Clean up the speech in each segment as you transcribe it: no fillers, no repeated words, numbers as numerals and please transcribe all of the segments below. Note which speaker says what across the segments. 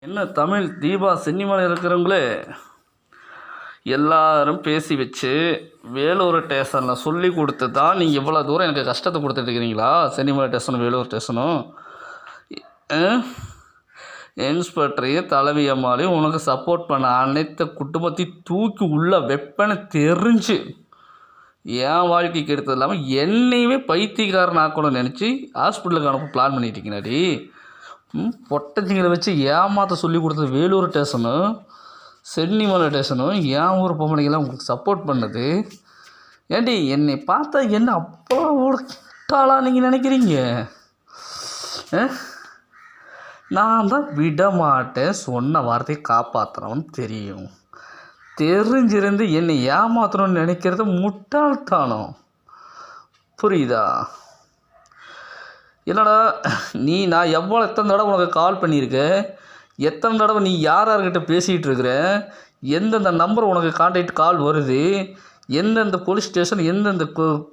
Speaker 1: என்ன தமிழ் தீபா சினிமாவில் இருக்கிறவங்களே எல்லாரும் பேசி வச்சு வேலூர் ஸ்டேஷனில் சொல்லி கொடுத்து தான் நீங்கள் இவ்வளோ தூரம் எனக்கு கஷ்டத்தை கொடுத்துட்ருக்கிறீங்களா? சினிமா ஸ்டேஷனும் வேலூர் ஸ்டேஷனும் இன்ஸ்பெக்டரையும் தலைவி அம்மாலையும் உனக்கு சப்போர்ட் பண்ண அனைத்து குடும்பத்தையும் தூக்கி உள்ள வெப்பனை தெரிஞ்சு என் வாழ்க்கைக்கு எடுத்தது இல்லாமல் என்னையுமே பைத்தியக்காரன் ஆக்கணும்னு நினச்சி ஹாஸ்பிட்டலுக்கு அனுப்ப பிளான் பண்ணிட்டீங்கன்னாடி. பொட்டச்சிங்களை வச்சு ஏமாற்ற சொல்லி கொடுத்தது வேலூர் ஸ்டேஷனும் சென்னிமலை ஸ்டேஷனும் என் ஊர் பொம்பளைங்கெல்லாம் உங்களுக்கு சப்போர்ட் பண்ணது. ஏண்டி என்னை பார்த்தா என்ன அப்போ விட்டாளா நீங்கள் நினைக்கிறீங்க? நான் தான் விட மாட்டேன், சொன்ன வார்த்தையை காப்பாற்றுறவன் தெரியும். தெரிஞ்சிருந்து என்னை ஏமாற்றணும்னு நினைக்கிறது முட்டாள்தானம். புரியுதா? என்னடா நான் எத்தனை தடவை உனக்கு கால் பண்ணியிருக்கேன், எத்தனை தடவை நீ யார்கிட்ட பேசிகிட்டு இருக்கிற, எந்தெந்த நம்பர் உனக்கு கான்டாக்ட் கால் வருது, எந்தெந்த போலீஸ் ஸ்டேஷன் எந்தெந்த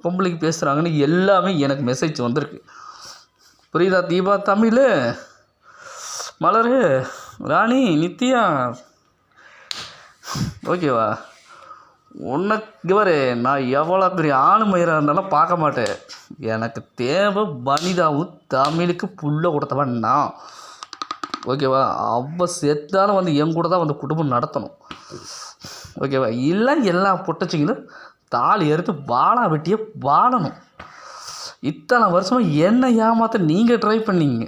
Speaker 1: பொம்பளைக்கு பேசுகிறாங்கன்னு எல்லாமே எனக்கு மெசேஜ் வந்திருக்கு. புரியுதா தீபா, தமிழ், மலர், ராணி, நித்யா, ஓகேவா? உனக்கு வர நான் எவ்வளோ பெரிய ஆணுமயிராக இருந்தாலும் பார்க்க மாட்டேன். எனக்கு தேவை வனிதாவும் தமிழுக்கு புள்ள கொடுத்தவன் நான், ஓகேவா? அவள் செத்தாலும் வந்து என் கூட தான் வந்து குடும்பம் நடத்தணும், ஓகேவா? இல்லை எல்லா பொட்டச்சிங்களும் தாலி எடுத்து வாழா வெட்டியே வாழணும். இத்தனை வருஷமாக என்ன ஏமாற்ற நீங்கள் ட்ரை பண்ணீங்க.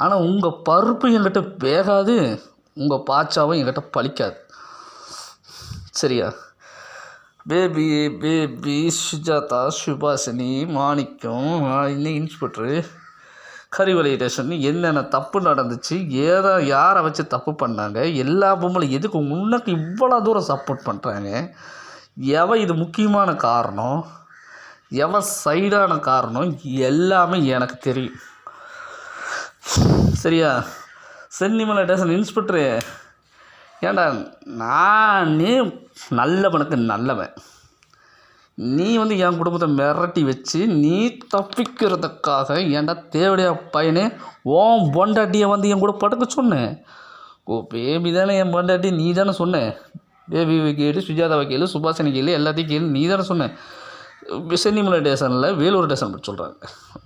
Speaker 1: ஆனால் உங்கள் பருப்பு என்கிட்ட வேகாது, உங்கள் பாச்சாவும் என்கிட்ட பழிக்காது. சரியா? பேபி பேபி சுஜாதா, சுபாஷினி, மாணிக்கம், இன்னும் இன்ஸ்பெக்டரு, கரிவலை ஸ்டேஷன் என்னென்ன தப்பு நடந்துச்சு, யாரை வச்சு தப்பு பண்ணாங்க, எல்லா பொம்பளை எதுக்கு உனக்கு இவ்வளோ தூரம் சப்போர்ட் பண்ணுறாங்க, இது முக்கியமான காரணம், சைடான காரணம் எல்லாமே எனக்கு தெரியும். சரியா? சென்னிமலை ஸ்டேஷன் இன்ஸ்பெக்டரு, ஏண்டா நானே நல்லவனுக்கு நல்லவன், நீ வந்து என் குடும்பத்தை மிரட்டி வச்சு நீ தப்பிக்கிறதுக்காக ஏன்டா தேவடையா பையனே ஓன் பொண்டாட்டியை வந்து என் கூட படுக்க சொன்னேன். பேபி தானே என் பொண்டாட்டி, நீ தானே சொன்னேன். பேபி கேளு, சுஜாதாவை கேளு, சுபாஷினி கேளு, எல்லாத்தையும் கேளு, நீ தானே சொன்னேன். சென்னிமலை ஸ்டேஷனில் வேலூர் ஸ்டேஷன் பற்றி சொல்கிறாங்க,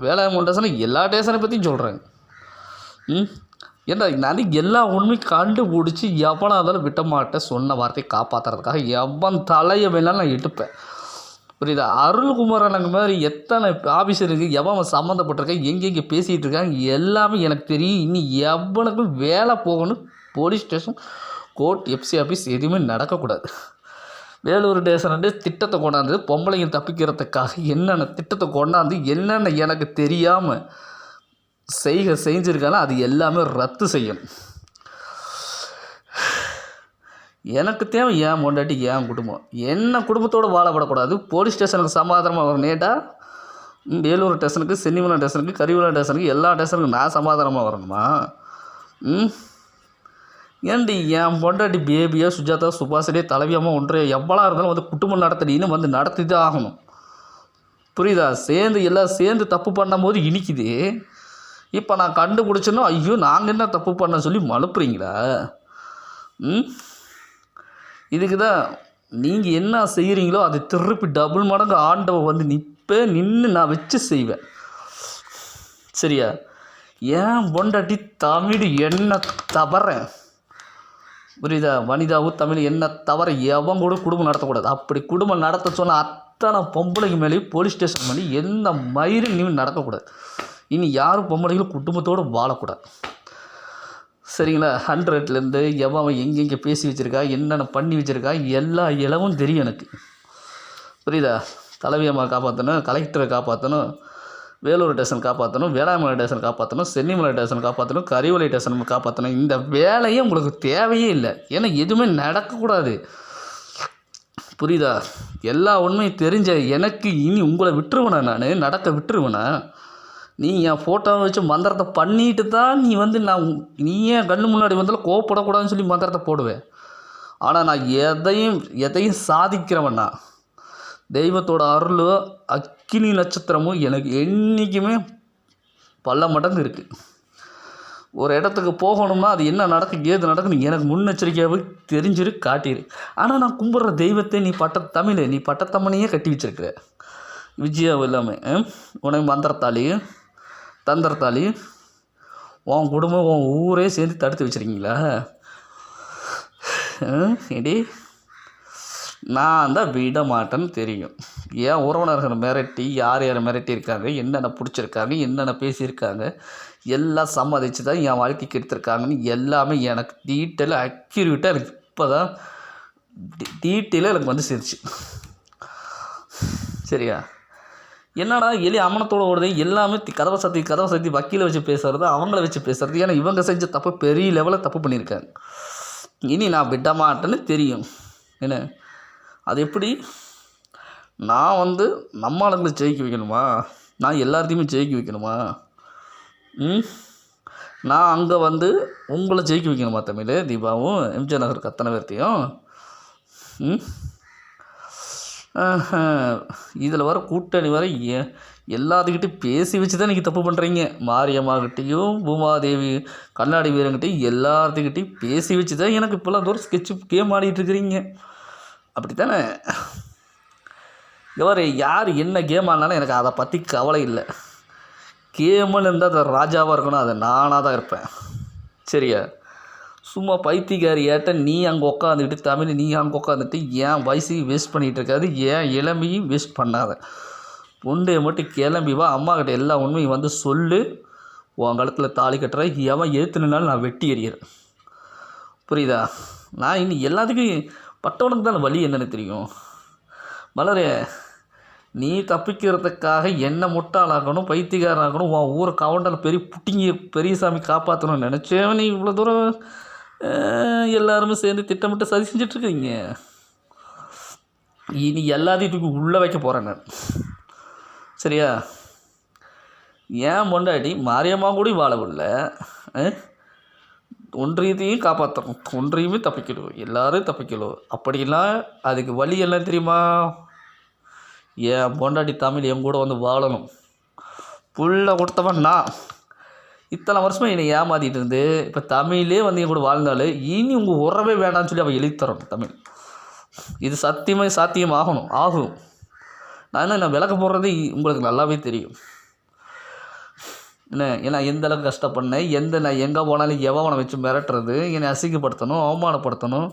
Speaker 1: வேளாங்கண்ணி ஸ்டேஷனில் எல்லா ஸ்டேஷனை பற்றியும் சொல்கிறாங்க. ஏன்னா நான் எல்லா உண்மையும் கண்டுபிடிச்சி எவனாக இருந்தாலும் விட்ட மாட்டேன், சொன்ன வார்த்தையை காப்பாற்றுறதுக்காக எவன் தலையை வேணாலும் நான் எடுப்பேன். புரியுதா? அருள்குமாரனுக்கு மாதிரி எத்தனை ஆஃபீஸர் இருக்குது, எவன் சம்மந்தப்பட்டிருக்கேன், எங்கெங்கே பேசிகிட்டு இருக்காங்க எல்லாமே எனக்கு தெரியும். இனி எவனுக்கும் வேலை போகணும், police station, court, FC office எதுவுமே நடக்கக்கூடாது. வேலூர் ஸ்டேஷன் திட்டத்தை கொண்டாந்து பொம்பளைங்க தப்பிக்கிறதுக்காக என்னென்ன திட்டத்தை கொண்டாந்து என்னென்ன எனக்கு தெரியாமல் செஞ்சுருக்காங்க அது எல்லாமே ரத்து செய்யணும். எனக்கு தேவை என் பொண்டாட்டி, என் குடும்பம், என்ன குடும்பத்தோடு வாழப்படக்கூடாது. போலீஸ் ஸ்டேஷனுக்கு சமாதானமாக வரணும். நேட்டா வேலூர் ஸ்டேஷனுக்கு, சென்னிமலை ஸ்டேஷனுக்கு, கரிவலை ஸ்டேஷனுக்கு, எல்லா ஸ்டேஷனுக்கும் நான் சமாதானமாக வரணுமா? ஏன்டி என் பொண்டாட்டி பேபியா, சுஜாதா, சுபாஷினி, தலைவியம்மா ஒன்றைய எவ்வளோ இருந்தாலும் வந்து குடும்பம் நடத்தினு வந்து நடத்தி தான் ஆகணும். புரியுதா? எல்லாம் சேர்ந்து தப்பு பண்ணும்போது இனிக்குது. இப்போ நான் கண்டுபிடிச்சேன்னா ஐயோ நாங்கள் என்ன தப்பு பண்ண சொல்லி மழுப்புறீங்களா? இதுக்கு தான் நீங்கள் என்ன செய்கிறீங்களோ அதை திருப்பி டபுள் மடங்கு ஆண்டவன் வந்து நின்று நான் வச்சு செய்வேன். சரியா? ஏன் பொண்டாட்டி தமிழ் என்ன தவற, புரியுதா? வனிதாவும் தமிழ் என்ன தவிர எவன் கூட குடும்பம் நடத்தக்கூடாது. அப்படி குடும்பம் நடத்த சொன்ன அத்தனை பொம்பளைக்கு மேலேயும் போலீஸ் ஸ்டேஷன் பண்ணி எந்த மயிரும் நீ நடக்கக்கூடாது. இனி யாரும் பொம்பளைகளும் குடும்பத்தோடு வாழக்கூடாது. சரிங்களா? 100லேருந்து எவன் எங்கெங்கே பேசி வச்சுருக்கா, என்னென்ன பண்ணி வச்சுருக்கா எல்லா இளவும் தெரியும் எனக்கு. புரியுதா? தலைவியம்மா காப்பாற்றணும், கலெக்டரை காப்பாற்றணும், வேலூர் ஸ்டேஷன் காப்பாற்றணும், வேளாங்கண்ணி ஸ்டேஷன் காப்பாற்றணும், சென்னிமலை ஸ்டேஷன் காப்பாற்றணும், கரிவலை ஸ்டேஷன் காப்பாற்றணும். இந்த வேலையே உங்களுக்கு தேவையே இல்லை. ஏன்னா எதுவுமே நடக்கக்கூடாது. புரியுதா? எல்லா உண்மையும் தெரிஞ்ச எனக்கு இனி உங்களை விட்டுருவேனா, நான் நடக்க விட்டுருவேனா? நீ என் ஃபோட்டோவை வச்சு மந்திரத்தை பண்ணிட்டு தான் நீ வந்து நீ ஏன் கண்ணு முன்னாடி வந்தாலும் கோவப்படக்கூடாதுன்னு சொல்லி மந்திரத்தை போடுவேன். ஆனால் நான் எதையும் சாதிக்கிறவன்னா தெய்வத்தோட அருளோ அக்கினி நட்சத்திரமும் எனக்கு என்றைக்குமே பல மடங்கு இருக்குது. ஒரு இடத்துக்கு போகணும்னா அது என்ன நடக்கும் ஏது நடக்குன்னு எனக்கு முன்னெச்சரிக்கையாகவே தெரிஞ்சிரு காட்டிடு. ஆனால் நான் கும்பிட்ற தெய்வத்தை நீ தமிழ் நீ பட்டத்தம்மனையே கட்டி வச்சிருக்கிற விஜயாவும் எல்லாமே. உனக்கு மந்திரத்தாளி தந்திரத்தாளி உன் குடும்பம் உன் ஊரே சேர்ந்து தடுத்து வச்சுருக்கீங்களா? ஏடி நான் தான் விட மாட்டேன்னு தெரியும். ஏன் உறவினர்கள் மிரட்டி யார் யாரை மிரட்டியிருக்காங்க, என்னென்ன பிடிச்சிருக்காங்க, என்னென்ன பேசியிருக்காங்க எல்லாம் சம்மதிச்சு தான் என் வாழ்க்கைக்கு எடுத்திருக்காங்கன்னு எல்லாமே எனக்கு டீட்டெயிலாக அக்யூரேட்டாக எனக்கு இப்போ தான் டீட்டெயிலாக எனக்கு வந்து சேர்ந்துச்சு. சரியா? என்னடா எலி அம்மனத்தோடு ஓடுது எல்லாமே கதவை சத்தி வக்கீலை வச்சு பேசுகிறது, அவங்கள வச்சு பேசுகிறது. ஏன்னா இவங்க செஞ்ச தப்பு பெரிய லெவலில் தப்பு பண்ணியிருக்காங்க. இனி நான் விட மாட்டேன்னு தெரியும். என்ன அது எப்படி? நான் வந்து நம்ம ஆளுங்களை ஜெயிக்க வைக்கணுமா? நான் எல்லாத்தையுமே ஜெயிக்க வைக்கணுமா? நான் அங்கே வந்து உங்களை ஜெயிக்க வைக்கணுமா? தமிழ் தீபாவும் எம்ஜிஆர் நகருக்கு அத்தனை பேர்த்தையும் இதில் வர கூட்டணி வர எல்லாத்துக்கிட்டையும் பேசி வச்சு தான் நீங்கள் தப்பு பண்ணுறீங்க. மாரியம்மாக்கிட்டையும் பூமாதேவி கண்ணாடி வீரங்கிட்டையும் எல்லாத்துக்கிட்டையும் பேசி வச்சு தான் எனக்கு இப்போல்லாம் தூரம் ஸ்கெட்சு கேம் ஆடிட்டு இருக்கிறீங்க. அப்படி தானே? இவர் யார் என்ன கேம் ஆனாலும் எனக்கு அதை பற்றி கவலை இல்லை. கேமுன்னு இருந்தால் அது ராஜாவாக இருக்கணும், அதை நானாக தான் இருப்பேன். சரியா? சும்மா பைத்தியக்காரி ஏட்ட நீ அங்கே உட்காந்துக்கிட்டு தமிழ் நீ அங்கே உட்காந்துட்டு ஏன் வயசையும் வேஸ்ட் பண்ணிகிட்டு இருக்காது, ஏன் இளமையும் வேஸ்ட் பண்ணாத. பொண்டையை மட்டும் கிளம்பி வா, அம்மாக்கிட்ட எல்லா உண்மையும் வந்து சொல்லு. உன் கழுத்தில் தாலி கட்டுற எவன் ஏற்றுனாலும் நான் வெட்டி எறிகிறேன். புரியுதா? நான் இனி எல்லாத்துக்கும் பட்டவனுக்கு தான் வழி என்னென்னு தெரியும். மலரே, நீ தப்பிக்கிறதுக்காக என்ன முட்டாளாக்கணும், பைத்தியக்காரனாக்கணும், உன் ஊரை கவுண்டல் பெரியசாமி காப்பாற்றணும்னு நினச்சேன். நீ இவ்வளோ தூரம் எல்லாருமே சேர்ந்து திட்டமிட்டு சதி செஞ்சிட்ருக்கீங்க. இனி எல்லாத்தையும் தூக்கி உள்ளே வைக்க போகிறேன் நான். சரியா? ஏன் பொண்டாட்டி மாரியம்மா கூட வாழவில்லை, ஒன்றியத்தையும் காப்பாற்றணும், ஒன்றையுமே தப்பிக்கணும், எல்லோரும் தப்பிக்கணும். அப்படிலாம் அதுக்கு வழி எல்லாம் தெரியுமா? என் பொண்டாட்டி தமிழ் என் கூட வந்து வாழணும். புள்ள கொடுத்தவன் நான் இத்தனை வருஷமாக என்னை ஏமாற்றிட்டு இருந்து இப்போ தமிழே வந்து என் கூட வாழ்ந்தாலும் இனி உங்கள் உறவே வேண்டாம்னு சொல்லி அவள் எழுதி தரணும். தமிழ் இது சாத்தியம் ஆகும். நான் விளக்க போடுறது உங்களுக்கு நல்லாவே தெரியும். என்ன ஏன்னா எந்த அளவுக்கு கஷ்டப்படனேன், நான் எங்கே போனாலும் எவனை வச்சு மிரட்டுறது, என்னை அசிங்கப்படுத்தணும், அவமானப்படுத்தணும்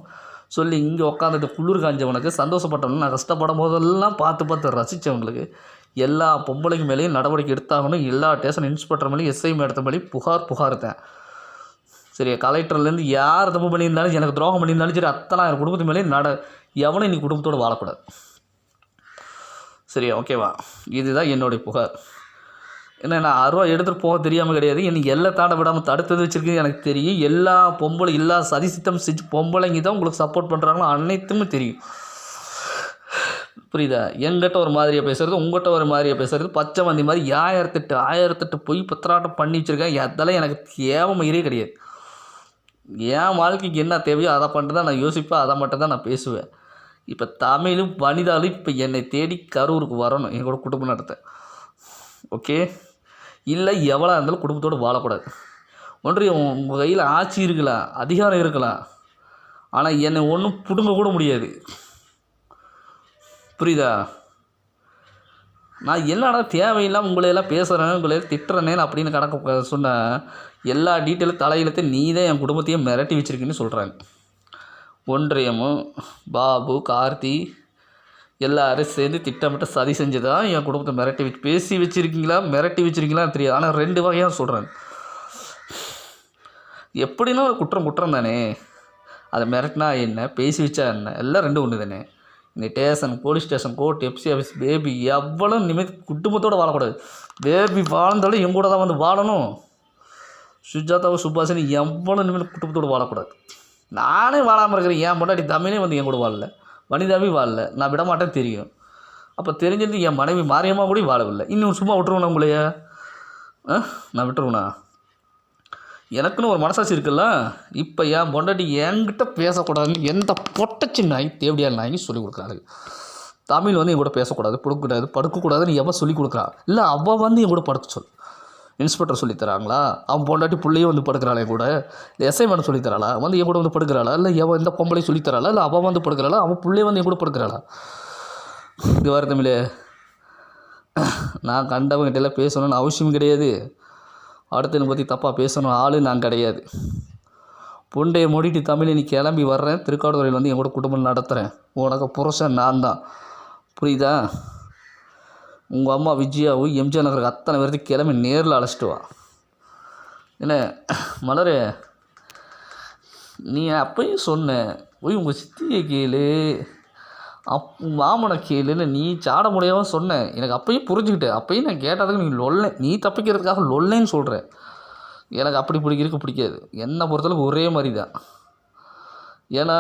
Speaker 1: சொல்லி இங்கே உட்காந்துட்டு குளிர் காஞ்சவனுக்கு சந்தோஷப்பட்டவனுக்கு நான் கஷ்டப்படும் போதெல்லாம் பார்த்து ரசித்தவங்களுக்கு எல்லா பொம்பளைக்கு மேலேயும் நடவடிக்கை எடுத்தாகணும். எல்லா ஸ்டேஷன் இன்ஸ்பெக்டர் மேலேயும் எஸ்ஐ மேடத்து மேலேயும் புகார் தான். சரியா? கலெக்டர்லேருந்து யார் தப்பு பண்ணியிருந்தாலும் எனக்கு துரோகம் பண்ணியிருந்தாலும் சரி, அத்தனை என் குடும்பத்து மேலேயும் எவனும் இன்னைக்கு குடும்பத்தோடு வாழக்கூடாது. சரியா? ஓகேவா? இதுதான் என்னுடைய புகார். ஏன்னா நான் 6 ரூபா எடுத்துகிட்டு போக தெரியாமல் கிடையாது, எனக்கு எல்லாம் தாண்ட விடாமல் தடுத்தது வச்சுருக்கு எனக்கு தெரியும். எல்லா பொம்பளை எல்லா சதி சித்தம் செஞ்சு பொம்பளைங்க தான் உங்களுக்கு சப்போர்ட் பண்ணுறாங்களோ அனைத்துமே தெரியும். புரியுதா? என்கிட்ட ஒரு மாதிரியாக பேசுகிறது, உங்கள்கிட்ட ஒரு மாதிரியாக பேசுகிறது, பச்சை வந்தி மாதிரி 1008 பொய் பத்திராட்டம் பண்ணி வச்சுருக்கேன். அதெல்லாம் எனக்கு தேவையே கிடையாது. என் வாழ்க்கைக்கு என்ன தேவையோ அதை பண்ணிட்டு தான் நான் யோசிப்பேன், அதை மட்டும் தான் நான் பேசுவேன். இப்போ தமிழும் வனிதாலும் இப்போ என்னை தேடி கரூருக்கு வரணும், என் கூட குடும்பம் நடத்த. ஓகே? இல்லை எவ்வளோ இருந்தாலும் குடும்பத்தோடு வாழக்கூடாது. உங்கள் கையில் ஆட்சி இருக்கலாம், அதிகாரம் இருக்கலாம், ஆனால் என்னை ஒன்றும் பிடுங்க கூட முடியாது. புரியுதா? நான் என்னடா தேவையில்லாமல் உங்களையெல்லாம் பேசுகிறேன், உங்களையெல்லாம் திட்டுறேனே அப்படின்னு கணக்கு சொன்னேன். எல்லா டீட்டெயிலும் தலையிலத்தையும் நீ தான் என் குடும்பத்தையும் மிரட்டி வச்சுருக்கீன்னு சொல்கிறாங்க. ஒன்றியமும் பாபு கார்த்தி எல்லோரும் சேர்ந்து திட்டமிட்டு சதி செஞ்சு தான் என் குடும்பத்தை மிரட்டி பேசி வச்சுருக்கீங்களா மிரட்டி வச்சுருக்கீங்களான்னு தெரியாது. ஆனால் 2 வகையாக சொல்கிறேன். எப்படின்னா குற்றம் தானே. அதை மிரட்டினா என்ன, பேசி வச்சா என்ன, எல்லாம் 2 ஒன்று தானே. இந்த station, police station, court, FC office, baby எவ்வளோ இனிமேல் குடும்பத்தோடு வாழக்கூடாது. பேபி வாழ்ந்தாலும் என் கூட தான் வந்து வாழணும். சுஜாதாவை சுபாஷினி எவ்வளோ இனிமேல் குடும்பத்தோடு வாழக்கூடாது. நானே வாழாமல் இருக்கிறேன். என் பொண்டாட்டி தமிழே வந்து என் கூட வாழல, வனிதாவே வாழல, நான் விட மாட்டேன்னு தெரியும். அப்போ தெரிஞ்சிருந்து என் மனைவி மாரியம்மா கூட வாழவில்லை. இன்னும் சும்மா விட்டுருவேண்ணா உங்களையா? நான் விட்டுருவேண்ணா? எனக்குன்னு ஒரு மனசாட்சி இருக்குல்ல. இப்போ என் பொண்டாட்டி என்கிட்ட பேசக்கூடாதுன்னு எந்த பொட்டச்சி நாய் தேவடியா நாய்ன்னு சொல்லி கொடுக்குறாரு. தமிழ் வந்து என் கூட பேசக்கூடாது, படுக்கக்கூடாதுன்னு எவன் சொல்லி கொடுக்குறா? இல்லை அவள் வந்து என் கூட படுக்க சொல். இன்ஸ்பெக்டர் சொல்லித்தராங்களா? அவன் பொண்டாட்டி பிள்ளையும் வந்து படுக்கிறாளே கூட? இல்லை எஸ்ஐ மேடம் சொல்லித்தராளா? வந்து என் கூட வந்து படுக்கிறாளா? இல்லை எவன் இந்த பொம்பளை சொல்லித்தராளா? இல்லை அவன் வந்து படுக்கிறாளா? அவன் பிள்ளைய வந்து என் கூட படுக்கிறாளா? இது வர தமிழே, நான் கண்டவங்கிட்ட எல்லாம் பேசணும்னு அவசியம் கிடையாது. அடுத்து என்னை பற்றி தப்பாக பேசணும் ஆள் நான் கிடையாது. புண்டையை மூடிட்டு தமிழை நீ கிளம்பி வர்றேன், திருக்காடுதுறையில் வந்து என் கூட குடும்பம் நடத்துகிறேன். உனக்கு புருஷன் நான் தான், புரியுதா? உங்கள் அம்மா விஜயாவும் எம்ஜிஆர் நகருக்கு அத்தனை பேர்த்துக்கு கிளம்பி நேரில் அழைச்சிட்டு வா. என்ன மலரே, நீ அப்பையும் சொன்ன போய் உங்கள் சித்தியை கேளு, மாமனை கேளுன்னு நீ சாட முடியாமல் சொன்னேன். எனக்கு அப்பையும் புரிஞ்சுக்கிட்டேன். அப்பையும் நான் கேட்டதுக்கு நீ லொல்லேன், நீ தப்பிக்கிறதுக்காக லொல்லேன்னு சொல்கிற. எனக்கு அப்படி பிடிக்காது. என்னை பொறுத்தளவுக்கு ஒரே மாதிரி தான். ஏன்னா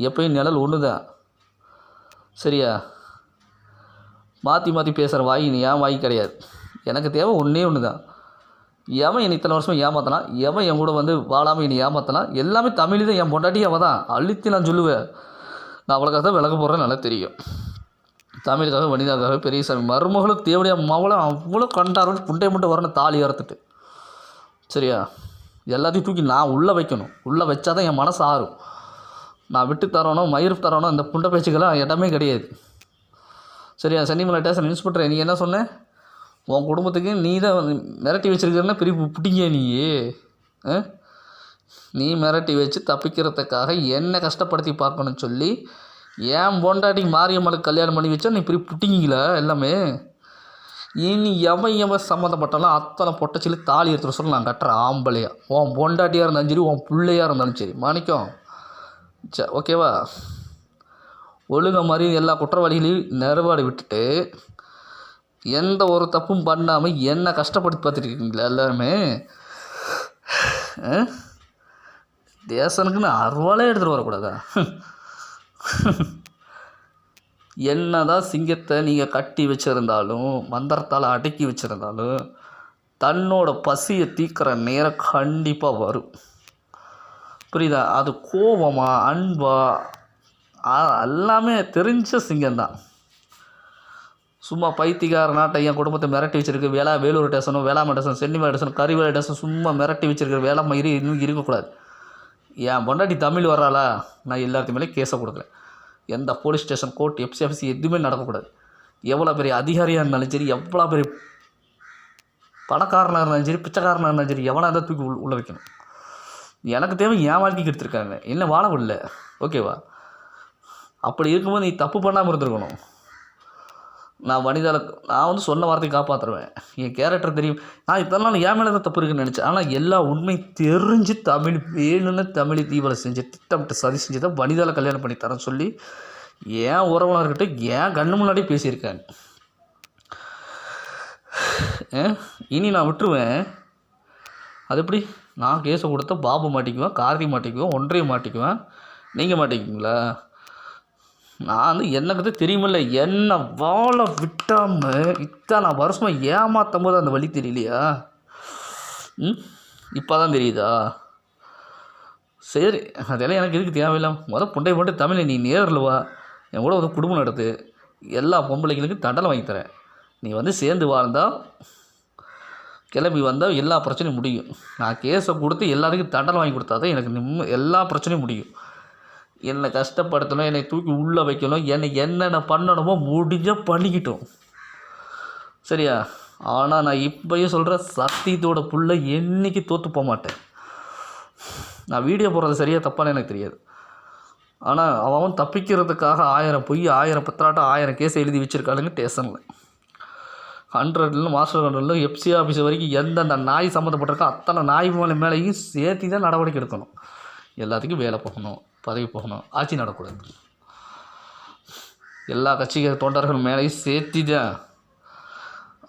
Speaker 1: எப்பயும் நிழல் ஒன்று தான், சரியா? மாற்றி மாற்றி பேசுகிற வாய் நீ ஏன் வாய் கிடையாது. எனக்கு தேவை ஒன்றே ஒன்று தான். எவன் என்னை இத்தனை வருஷம் ஏமாத்தினா, எவன் என் கூட வந்து வாழாமல் என்னை ஏமாத்தினா, எல்லாமே தமிழ் தான். என் பொண்டாட்டி அவள் தான் அழுத்தி நான் சொல்லுவேன். நான் அவளுக்காக தான் விளக்க போடுறேன், நல்லா தெரியும். தமிழுக்காக வனிதாக்காக பெரியசாமி மருமகளும் தேவடியா மவளும் அவ்வளோ கண்டார்கள். புண்டை மட்டும் வரணும் தாலி அறுத்துட்டு, சரியா? எல்லாத்தையும் தூக்கி நான் உள்ளே வைக்கணும். உள்ளே வச்சா தான் என் மனசு ஆறும். நான் விட்டு தரணும், மயிர் தரணும், இந்த புண்டை பேச்சுக்கெல்லாம் இடமே கிடையாது, சரியா? சென்னிமலை ஸ்டேஷன் இன்ஸ்பெக்டர், நீ என்ன சொன்ன? உன் குடும்பத்துக்கு நீ தான் மிரட்டி வச்சுருக்கிறன்னா பெரிய புட்டிங்க நீ. நீ மிரட்டி வச்சு தப்பிக்கிறதுக்காக என்னை கஷ்டப்படுத்தி பார்க்கணும்னு சொல்லி ஏன் பொண்டாட்டிக்கு மாரியம்மனுக்கு கல்யாணம் பண்ணி வச்சா நீ பெரிய புட்டிங்களா எல்லாமே? இனி எவன் சம்மந்தப்பட்டாலும் அத்தனை பொட்டச்சிலி தாலி எடுத்துகிட்டு சொல்ல நான் கட்டுற ஆம்பளையா. உன் பொண்டாட்டியாக இருந்தாலும் சரி, உன் பிள்ளையாக இருந்தாலும் சரி, மாணிக்கம் ஓகேவா? ஒழுங்க மாதிரி எல்லா குற்றவாளிகளையும் நிறவாடி விட்டுட்டு எந்த ஒரு தப்பும் பண்ணாமல் என்ன கஷ்டப்படுத்தி பார்த்துருக்கீங்களா எல்லாருமே? தேசனுக்குன்னு அருவாலே எடுத்துகிட்டு வரக்கூடாதா? என்ன தான் சிங்கத்தை நீங்கள் கட்டி வச்சுருந்தாலும், மந்திரத்தால் அடக்கி வச்சுருந்தாலும், தன்னோட பசியை தீர்க்கிற நேரம் கண்டிப்பாக வரும், புரியுதா? அது கோபமா அன்பா எல்லாமே தெரிஞ்ச சிங்கம்தான். சும்மா பைத்தியக்கார நாட்டை என் குடும்பத்தை மிரட்டி வச்சுருக்கு வேலூர் ஸ்டேஷனும், வேளாண்மை ஸ்டேஷன், சென்னிமலை ஸ்டேஷன், கறிவேலை ஸ்டேஷன் சும்மா மிரட்டி வச்சுருக்கிற வேலை மயிறு இன்னும் இருக்கக்கூடாது. என் பொண்டாட்டி தமிழ் வர்றாளா, நான் எல்லாத்துக்கு மேலே கேஸை கொடுக்குறேன். எந்த போலீஸ் ஸ்டேஷன், கோர்ட், எஃப்சி எதுவுமே நடக்கக்கூடாது. எவ்வளோ பெரிய அதிகாரியாக இருந்தாலும் சரி, எவ்வளோ பெரிய பணக்காரனாக இருந்தாலும் சரி, பிச்சைக்காரனாக இருந்தாலும் சரி, எவனாக இருந்தால் தூக்கி உள்ளே வைக்கணும். எனக்கு தேவை என் வாழ்க்கைக்கு எடுத்துருக்காங்க, என்ன வாழ விடல, ஓகேவா? அப்படி இருக்கும்போது நீ தப்பு பண்ணாமல் இருந்திருக்கணும். நான் நான் வந்து சொன்ன வார்த்தையை காப்பாற்றுருவேன். என் கேரக்டர் தெரியும். நான் இதெல்லாம் என் மேலே தான் தப்பு இருக்குன்னு நினச்சேன். ஆனால் எல்லா உண்மை தெரிஞ்சு தமிழ் வேணும்னு தமிழ் தீவிர செஞ்சு திட்டமிட்டு சதி செஞ்சு தான் வனிதாவில் கல்யாணம் பண்ணி தரேன்னு சொல்லி ஏன் உறவினர்கிட்ட ஏன் கண்ணு முன்னாடி பேசியிருக்காங்க. இனி நான் விட்டுருவேன். அது எப்படி? நான் கேஸை கொடுத்தா பாபு மாட்டிக்குவேன், கார்த்தி மாட்டிக்குவேன், ஒன்றையும் மாட்டிக்குவேன், நீங்கள் மாட்டிக்குவீங்களா? நான் வந்து எனக்கு தெரியுமில்ல, என்னை வாழ விட்டாமல் இத்தனை வருஷமாக ஏமாற்றும் போது அந்த வழி தெரியலையா? இப்போ தான் தெரியுதா? சரி, அதெல்லாம் எனக்கு எதுக்கு தேவையில்லை. புண்டை மட்டும் தமிழை நீ நேரில் வா, என் கூட வந்து குடும்பம் நடத்து, எல்லா பொம்பளைகளுக்கும் தண்டனை வாங்கி தரேன். நீ வந்து சேர்ந்து வாழ்ந்தால் கிளம்பி வந்தால் எல்லா பிரச்சனையும் முடியும். நான் கேஸை கொடுத்து எல்லாத்துக்கும் தண்டனை வாங்கி கொடுத்தா தான் எனக்கு எல்லா பிரச்சனையும் முடியும். என்னை கஷ்டப்படுத்தணும், என்னை தூக்கி உள்ளே வைக்கணும், என்னை என்னென்ன பண்ணணுமோ பண்ணிக்கிட்டோம், சரியா? ஆனால் நான் இப்போயும் சொல்கிறேன், சத்தியத்தோட புள்ள என்றைக்கு தோற்று போக மாட்டேன். நான் வீடியோ போடுறது சரியாக தப்பான்னு எனக்கு தெரியாது. ஆனால் அவன் தப்பிக்கிறதுக்காக 1000 பொய், 1000 பத்திராட்டம், 1000 கேஸை எழுதி வச்சுருக்காளுங்க ஸ்டேஷனில். 100 மாஸ்டர் 100 எஃப்சி ஆஃபீஸ் வரைக்கும் எந்தெந்த நாய் சம்மந்தப்பட்டிருக்கோ அத்தனை நாய் மேலேயும் சேர்த்து தான் நடவடிக்கை எடுக்கணும். எல்லாத்துக்கும் வேலை போகணும், பதவி போகணும், ஆட்சி நடக்கூடாது. எல்லா கட்சிகள் தொண்டர்கள் மேலேயும் சேர்த்தி தான்.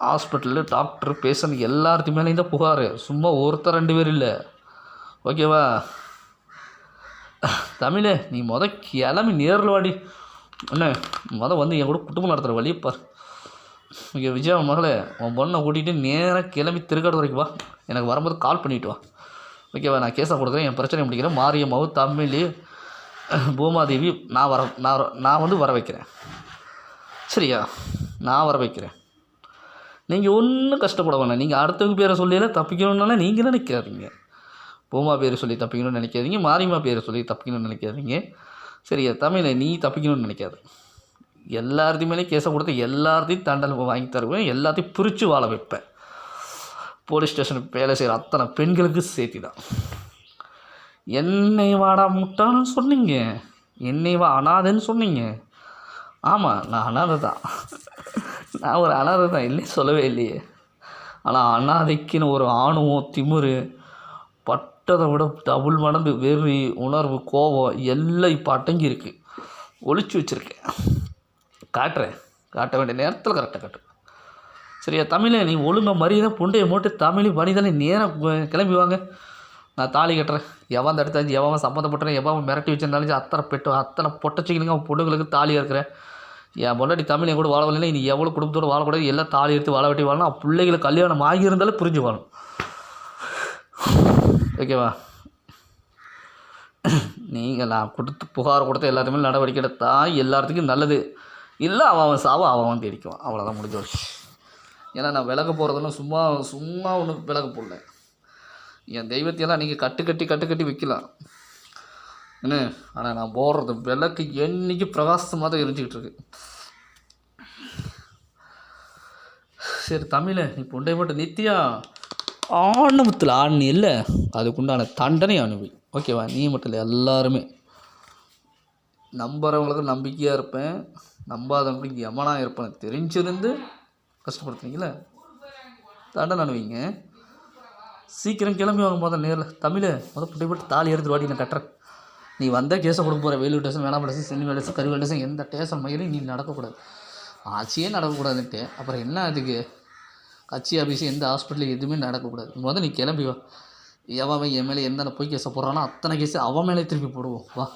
Speaker 1: ஹாஸ்பிட்டலு, டாக்டர், பேஷண்ட் எல்லாத்து மேலேயும் தான் புகார். சும்மா ஒருத்தர் 2 பேர் இல்லை, ஓகேவா? தமிழே, நீ கிளம்பி நேரில் வாடி. என்ன வந்து என் கூட குடும்பம் நடத்துகிற வழியை பார். இங்கே விஜயா மகளே, உன் பொண்ணை கூட்டிகிட்டு நேராக கிளம்பி திருக்காடுதுறைக்கு வா. எனக்கு வரும்போது கால் பண்ணிவிட்டு வா, ஓகேவா? நான் கேஸாக கொடுக்குறேன், என் பிரச்சனை முடிக்கிறேன். மாரியம்மாவும் தமிழ் பூமாதேவி நான் வந்து வர வைக்கிறேன், சரியா? நான் வர வைக்கிறேன். நீங்கள் ஒன்றும் கஷ்டப்பட வேணாம். நீங்கள் அடுத்தவங்க பேரை சொல்லியெல்லாம் தப்பிக்கணும்னால நீங்கள் நினைக்காதீங்க. பூமா பேர் சொல்லி தப்பிக்கணும்னு நினைக்காதீங்க. மாரியம்மா பேரை சொல்லி தப்பிக்கணும்னு நினைக்காதீங்க. சரியா? தமிழை நீ தப்பிக்கணும்னு நினைக்காது. எல்லாத்தையும் மேலே கேஸை கொடுத்து எல்லாத்தையும் தண்டனை வாங்கி தருவேன். எல்லாத்தையும் பிரித்து வாழ வைப்பேன். போலீஸ் ஸ்டேஷனுக்கு வேலை செய்கிற அத்தனை பெண்களுக்கு சேர்த்தி தான். என்னை வாடா முட்டான்னு சொன்னீங்க, என்னை வா அனாதைன்னு சொன்னீங்க. ஆமாம், நான் அனாதை தான். நான் ஒரு அனாதை தான், இல்லையே சொல்லவே இல்லையே. ஆனால் அனாதைக்குன்னு ஒரு ஆணவம், திமிரு, பட்டதை விட டபுள் மடங்கு வெறி, உணர்வு, கோபம் எல்லாம் இப்போ அடங்கி இருக்குது. ஒழிச்சு வச்சுருக்கேன். காட்ட வேண்டிய நேரத்தில் கரெக்டாக காட்டுறேன். சரியா? தமிழை நீ ஒழுங்காக மரியாதை புண்டையை போட்டு தமிழ் மனிதனை நேராக கிளம்பி வாங்க. நான் தாலி கட்டுறேன். எவன் தடுத்தாச்சு, எவன் சம்மந்தப்பட்டேன், எவன் மிரட்டி வச்சிருந்தாலும் அத்தனை பொட்டச்சிக்கலுங்க அவன் பொண்ணுங்களுக்கு தாலியாக இருக்கிறேன். என் பொண்டாட்டி தமிழ் என் கூட வாழவில்லை. நீ எவ்வளோ குடும்பத்தோடு வாழக்கூடாது, எல்லாம் தாலி எடுத்து வாழ வெட்டி வாழணும். பிள்ளைகளை கல்யாணம் ஆகியிருந்தாலும் புரிஞ்சு வாழணும். ஓகேவா? நீங்கள் நான் புகார் கொடுத்த எல்லாத்துமே நடவடிக்கை எடுத்தால் எல்லாத்துக்கும் நல்லது. இல்லை அவன் சாவ அவன் தேடிக்குவான். அவ்வளோதான், முடிஞ்ச வச்சு. ஏன்னா நான் விலக போகிறதெல்லாம் சும்மா ஒன்று விலக போடல. என் தெய்வத்தையெல்லாம் நீங்கள் கட்டு கட்டி வைக்கலாம் என்ன. ஆனால் நான் போடுறது விளக்கு என்றைக்கு பிரகாசமாக தான் எரிஞ்சிக்கிட்டு இருக்கு. சரி தமிழை நீ புண்டை போட்டு நித்தியா ஆணவத்தில் ஆணி இல்லை, அதுக்குண்டான தண்டனை அனுபவி. ஓகேவா? நீ மட்டும் இல்லை, எல்லாருமே. நம்புறவங்களுக்கு நம்பிக்கையாக இருப்பேன், நம்பாதவங்களுக்கு யமனாக இருப்பேன் தெரிஞ்சிருந்து கஷ்டப்படுத்துனீங்களே, தண்டனை அனுபவிங்க. சீக்கிரம் கிளம்பி வாங்க. நேரில் தமிழை புட்டை போட்டு தாலி எடுத்து வாடி நான் கட்டுறேன். நீ வந்தால் கேஸை கொடுக்க போகிற. வேலூர் ஸ்டேஷன், வேளாண் station, Chennimalai station, Karuvel station, எந்த ஸ்டேஷன் மயிலும் நீ நடக்கக்கூடாது. ஆட்சியே நடக்கக்கூடாதுன்ட்டு அப்புறம் என்ன அதுக்கு? கட்சி ஆஃபீஸு எந்த ஹாஸ்பிட்டல் எதுவுமே நடக்கக்கூடாது. நீ கிளம்பி வா. எவன் என் மேலே எந்த பொய் கேஸை போடுறானோ அத்தனை கேஸு அவன் மேலே திருப்பி போடுவோம். வா.